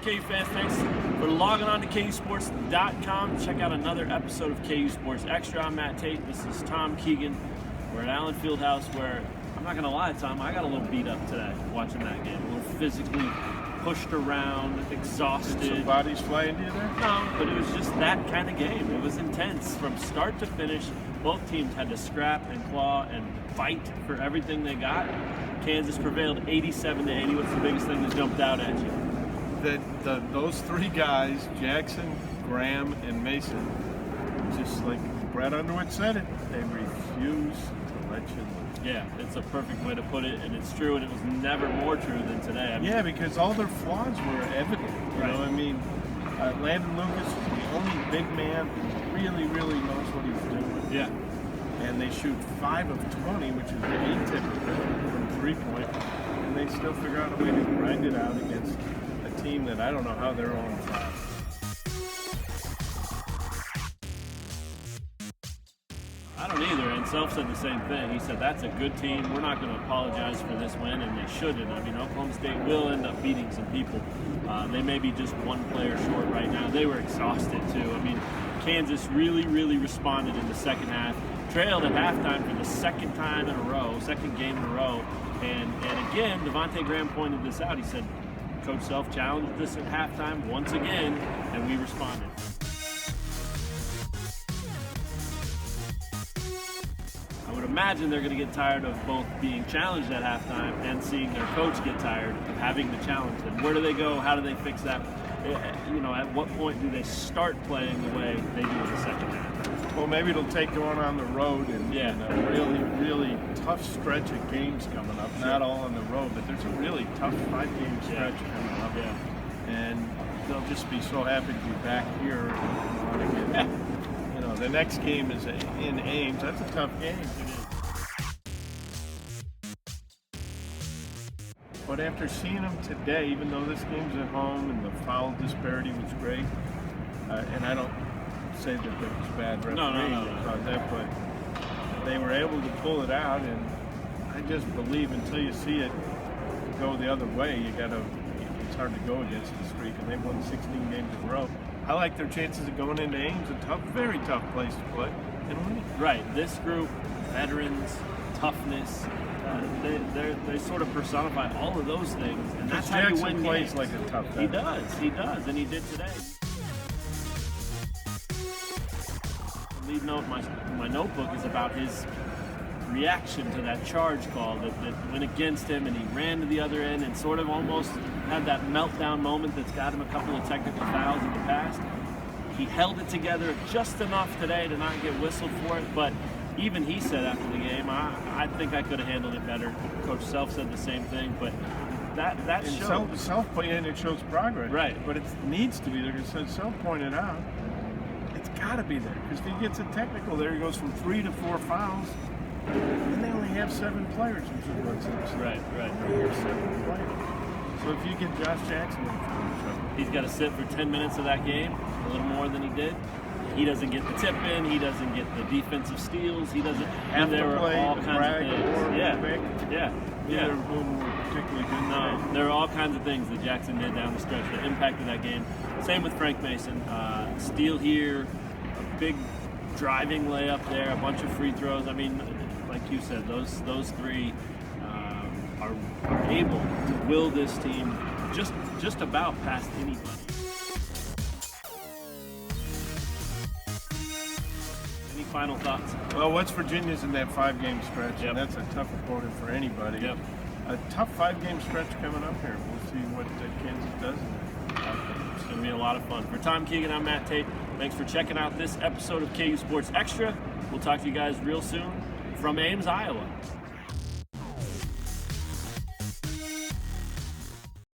KU fans, thanks for logging on to KUSports.com to check out another episode of KU Sports Extra. I'm Matt Tate. This is Tom Keegan. We're at Allen Fieldhouse where, I'm not going to lie, Tom, I got a little beat up today watching that game. A little physically pushed around, exhausted. Some bodies fly into you there? No, but it was just that kind of game. It was intense from start to finish. Both teams had to scrap and claw and fight for everything they got. Kansas prevailed 87-80. What's the biggest thing that jumped out at you? Those three guys, Jackson, Graham, and Mason, just like Brad Underwood said it, they refuse to let you lose. Yeah, it's a perfect way to put it, and it's true, and it was never more true than today. Yeah, because all their flaws were evident. You know, I mean, Landon Lucas is the only big man who really knows what he's doing. Yeah. And they shoot 5 of 20, which is atypical from three-point, and they still figure out a way to grind it out against a team that I don't know how they're on 5. I don't either, and Self said the same thing. He said, that's a good team. We're not going to apologize for this win, and they shouldn't. I mean, Oklahoma State will end up beating some people. They may be just one player short right now. They were exhausted, too. I mean, Kansas really responded in the second half. Trailed at halftime for the second time in a row, second game in a row. And again, Devontae Graham pointed this out. He said, Coach Self challenged us at halftime once again, and we responded. I would imagine they're going to get tired of both being challenged at halftime and seeing their coach get tired of having to challenge them. Where do they go? How do they fix that? You know, at what point do they start playing the way they do in the second half? Well, maybe it'll take going on the road and a really tough stretch of games coming up. Sure. Not all on the road, but there's a really tough 5-game stretch coming up. Yeah. And they'll just be so happy to be back here. You know, the next game is in Ames. That's a tough game. But after seeing them today, even though this game's at home and the foul disparity was great, and I don't say that there was bad refereeing about that, but they were able to pull it out, and I just believe until you see it go the other way, it's hard to go against the streak, and they've won 16 games in a row. I like their chances of going into Ames, a very tough place to play, and winning. Right, this group, veterans, toughness, they sort of personify all of those things, and that's how you win plays games. Like a tough guy. He does, and he did today. The lead note, my notebook is about his reaction to that charge call that went against him, and he ran to the other end and sort of almost had that meltdown moment that's got him a couple of technical fouls in the past. He held it together just enough today to not get whistled for it, but even he said after the game, I think I could have handled it better. Coach Self said the same thing, but that shows. Self and it shows progress. Right. But it needs to be there, because Self pointed out, it's got to be there, because if he gets a technical there, he goes from 3 to 4 fouls, and they only have 7 players, which is what's upset. Right. They have 7 players. So if you get Josh Jackson in trouble, he's got to sit for 10 minutes of that game, a little more than he did. He doesn't get the tip in. He doesn't get the defensive steals. He doesn't have there to play all the kinds brag of things. or Yeah. Neither of whom were particularly good. No, there are all kinds of things that Jackson did down the stretch that impacted that game. Same with Frank Mason. Steal here, a big driving layup there, a bunch of free throws. I mean, like you said, those three are able to will this team just about past anybody. Any final thoughts? Well, West Virginia's in that 5-game stretch, Yep. and that's a tough opponent for anybody. Yep. A tough 5-game stretch coming up here. We'll see what Kansas does in there. It's going to be a lot of fun. For Tom Keegan, I'm Matt Tate. Thanks for checking out this episode of KU Sports Extra. We'll talk to you guys real soon from Ames, Iowa.